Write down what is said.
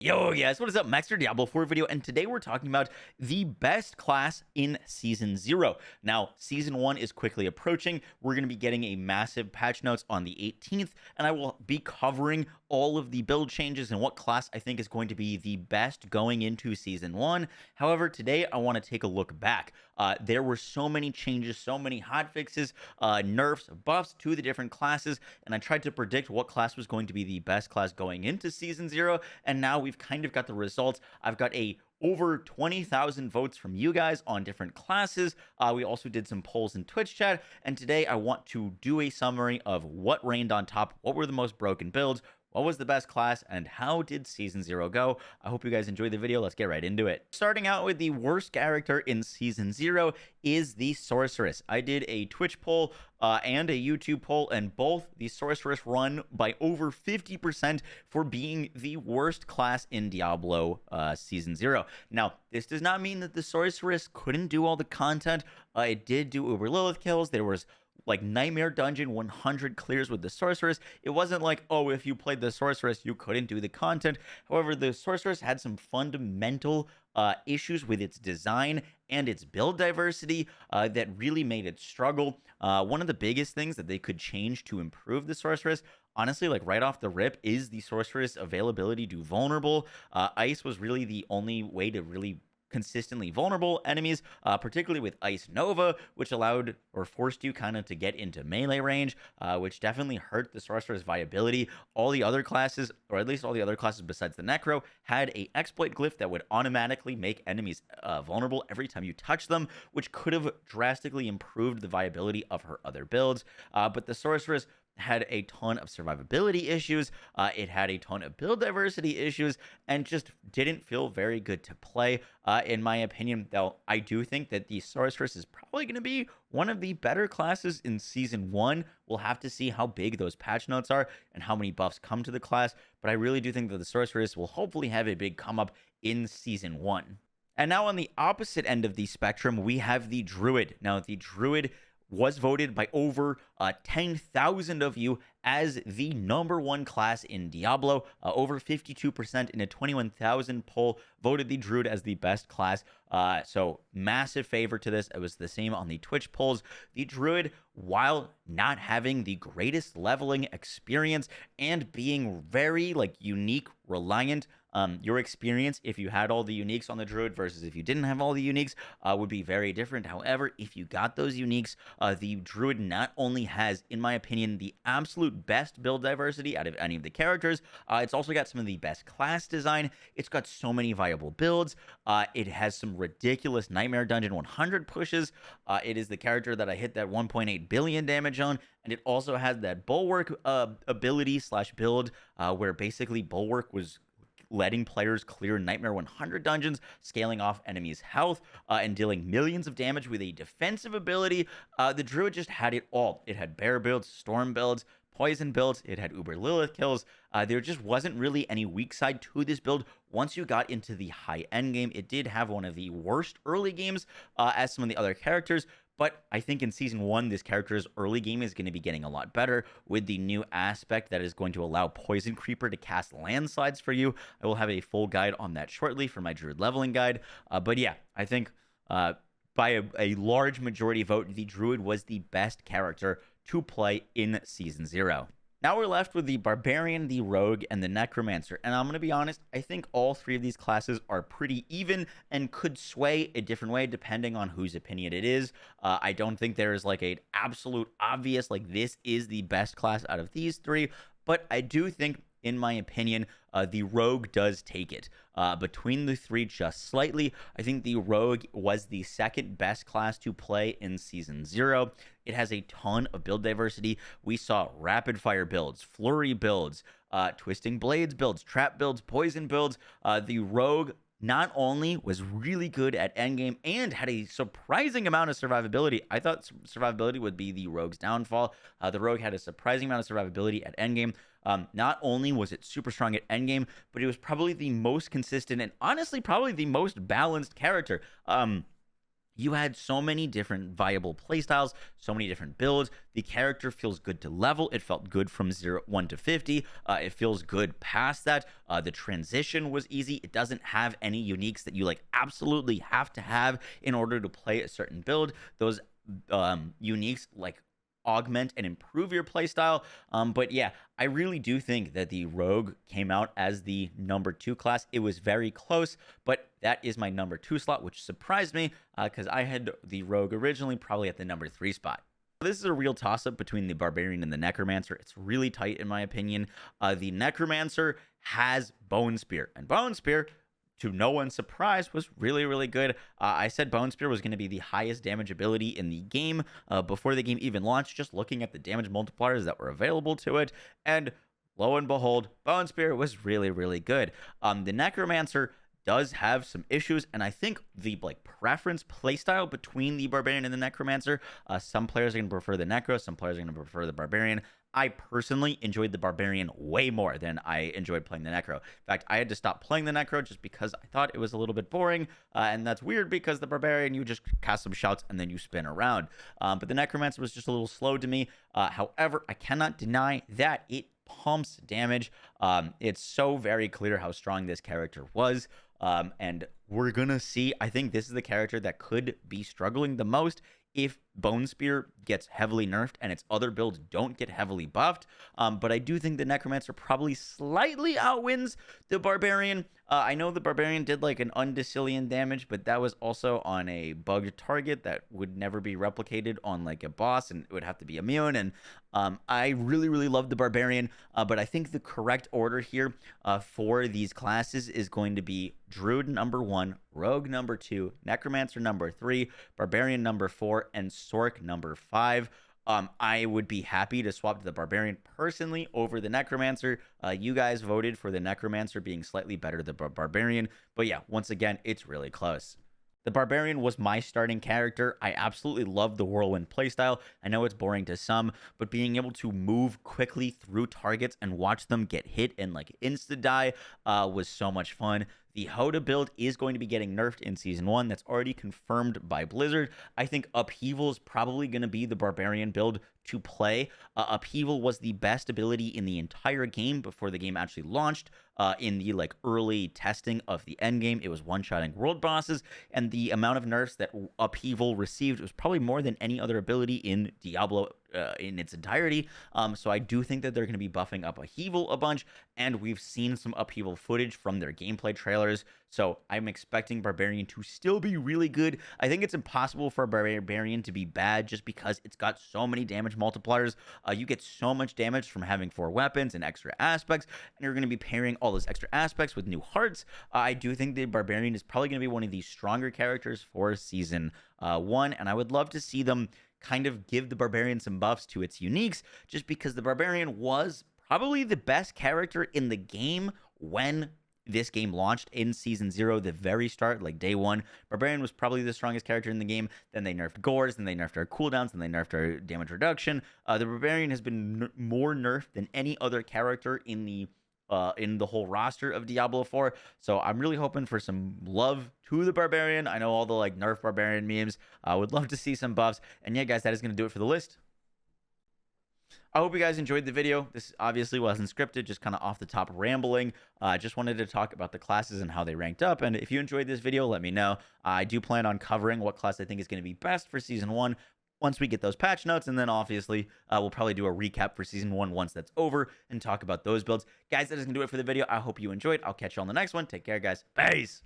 Yo, guys, what is up? Max for Diablo 4 video, and today we're talking about the best class in Season 0. Now, Season 1 is quickly approaching. We're going to be getting a massive patch notes on the 18th, and I will be covering all of the build changes and what class I think is going to be the best going into Season 1. However, today I want to take a look back. There were so many changes, so many hotfixes, nerfs, buffs to the different classes, and I tried to predict what class was going to be the best class going into Season 0, and now we've kind of got the results. I've got over 20,000 votes from you guys on different classes. We also did some polls in Twitch chat, and today I want to do a summary of what reigned on top, what were the most broken builds, what was the best class, and how did Season 0 go? I hope you guys enjoyed the video. Let's get right into it. Starting out with the worst character in Season 0 is the Sorceress. I did a Twitch poll and a YouTube poll, and both the Sorceress run by over 50% for being the worst class in Diablo Season 0. Now, this does not mean that the Sorceress couldn't do all the content. It did do Uber Lilith kills. There was like Nightmare Dungeon 100 clears with the Sorceress. It wasn't like, oh, if you played the Sorceress, you couldn't do the content. However, the Sorceress had some fundamental issues with its design and its build diversity that really made it struggle. One of the biggest things that they could change to improve the Sorceress, honestly, like right off the rip, is the Sorceress availability to vulnerable. Ice was really the only way to really consistently vulnerable enemies, particularly with Ice Nova, which allowed or forced you kind of to get into melee range, which definitely hurt the Sorcerer's viability. All the other classes, or at least all the other classes besides the Necro, had a exploit glyph that would automatically make enemies vulnerable every time you touch them, which could have drastically improved the viability of her other builds. But the Sorceress had a ton of survivability issues, it had a ton of build diversity issues, and just didn't feel very good to play, in my opinion. Though I do think that the Sorceress is probably going to be one of the better classes in Season 1. We'll have to see how big those patch notes are and how many buffs come to the class, but I really do think that the Sorceress will hopefully have a big come up in Season 1. And now on the opposite end of the spectrum, we have the Druid. Now, the Druid was voted by over 10,000 of you as the #1 class in Diablo. Over 52% in a 21,000 poll voted the Druid as the best class. So massive favor to this. It was the same on the Twitch polls. The Druid, while not having the greatest leveling experience and being very unique reliant, your experience if you had all the uniques on the Druid versus if you didn't have all the uniques would be very different. However, if you got those uniques, the Druid not only has, in my opinion, the absolute best build diversity out of any of the characters, it's also got some of the best class design. It's got so many viable builds. It has some ridiculous Nightmare Dungeon 100 pushes. It is the character that I hit that 1.8 billion damage on, and it also has that Bulwark ability / build where basically Bulwark was letting players clear Nightmare 100 dungeons, scaling off enemies' health, and dealing millions of damage with a defensive ability. The Druid just had it all. It had bear builds, storm builds, poison builds, it had Uber Lilith kills. There just wasn't really any weak side to this build. Once you got into the high end game, it did have one of the worst early games as some of the other characters. But I think in Season 1, this character's early game is going to be getting a lot better with the new aspect that is going to allow Poison Creeper to cast landslides for you. I will have a full guide on that shortly for my Druid leveling guide. But yeah, I think by a large majority vote, the Druid was the best character to play in Season 0. Now we're left with the Barbarian, the Rogue, and the Necromancer. And I'm going to be honest, I think all three of these classes are pretty even and could sway a different way depending on whose opinion it is. I don't think there is an absolute obvious, this is the best class out of these three. But I do think, in my opinion, the Rogue does take it. Between the three just slightly, I think the Rogue was the second best class to play in Season 0. It has a ton of build diversity. We saw rapid fire builds, flurry builds, twisting blades builds, trap builds, poison builds. The Rogue not only was really good at endgame and had a surprising amount of survivability. I thought survivability would be the Rogue's downfall. The Rogue had a surprising amount of survivability at endgame. Not only was it super strong at endgame, but it was probably the most consistent and honestly probably the most balanced character. You had so many different viable playstyles, so many different builds. The character feels good to level. It felt good from 1 to 50. It feels good past that. The transition was easy. It doesn't have any uniques that you like absolutely have to have in order to play a certain build. Those uniques like augment and improve your playstyle. But yeah, I really do think that the Rogue came out as the number 2 class. It was very close, but that is my number 2 slot, which surprised me because I had the Rogue originally probably at the number 3 spot. This is a real toss-up between the Barbarian and the Necromancer. It's really tight in my opinion. The Necromancer has Bone Spear, and Bone Spear, to no one's surprise, was really, really good. I said Bone Spear was going to be the highest damage ability in the game before the game even launched, just looking at the damage multipliers that were available to it. And lo and behold, Bone Spear was really, really good. The Necromancer does have some issues, and I think the preference playstyle between the Barbarian and the Necromancer, some players are going to prefer the Necro, some players are going to prefer the Barbarian. I personally enjoyed the Barbarian way more than I enjoyed playing the Necro. In fact, I had to stop playing the Necro just because I thought it was a little bit boring, and that's weird because the Barbarian, you just cast some shouts and then you spin around. But the Necromancer was just a little slow to me. However, I cannot deny that it pumps damage. It's so very clear how strong this character was. And we're going to see, I think this is the character that could be struggling the most if Bone Spear gets heavily nerfed and its other builds don't get heavily buffed. But I do think the Necromancer probably slightly outwins the Barbarian. I know the Barbarian did like an undecillion damage, but that was also on a bugged target that would never be replicated on like a boss, and it would have to be immune. And I really, really love the Barbarian, but I think the correct order here for these classes is going to be Druid number 1, Rogue number 2, Necromancer number 3, Barbarian number 4, and Sorc number 5. I would be happy to swap to the Barbarian personally over the Necromancer. You guys voted for the Necromancer being slightly better than the Barbarian, but yeah, once again, it's really close. The Barbarian was my starting character. I absolutely love the Whirlwind playstyle. I know it's boring to some, but being able to move quickly through targets and watch them get hit and like insta-die was so much fun. The Hoda build is going to be getting nerfed in Season 1. That's already confirmed by Blizzard. I think Upheaval is probably going to be the Barbarian build to play. Upheaval was the best ability in the entire game before the game actually launched. In the early testing of the end game, it was one-shotting world bosses, and the amount of nerfs that Upheaval received was probably more than any other ability in Diablo in its entirety. So I do think that they're going to be buffing up Upheaval a bunch, and we've seen some Upheaval footage from their gameplay trailers. So I'm expecting Barbarian to still be really good. I think it's impossible for Barbarian to be bad just because it's got so many damage multipliers. You get so much damage from having 4 weapons and extra aspects, and you're going to be pairing all those extra aspects with new hearts. I do think the Barbarian is probably going to be one of the stronger characters for Season 1, and I would love to see them kind of give the Barbarian some buffs to its uniques, just because the Barbarian was probably the best character in the game when this game launched in Season 0, the very start, like day 1. Barbarian was probably the strongest character in the game. Then they nerfed Gores, then they nerfed our cooldowns, then they nerfed our damage reduction. The Barbarian has been more nerfed than any other character in the whole roster of Diablo 4. So I'm really hoping for some love to the Barbarian. I know all the nerf Barbarian memes. I would love to see some buffs. And yeah, guys, that is going to do it for the list. I hope you guys enjoyed the video. This obviously wasn't scripted, just kind of off the top rambling. I just wanted to talk about the classes and how they ranked up. And if you enjoyed this video, let me know. I do plan on covering what class I think is going to be best for Season 1 once we get those patch notes, and then obviously we'll probably do a recap for Season 1 once that's over and talk about those builds. Guys, that is going to do it for the video. I hope you enjoyed. I'll catch you on the next one. Take care, guys. Peace!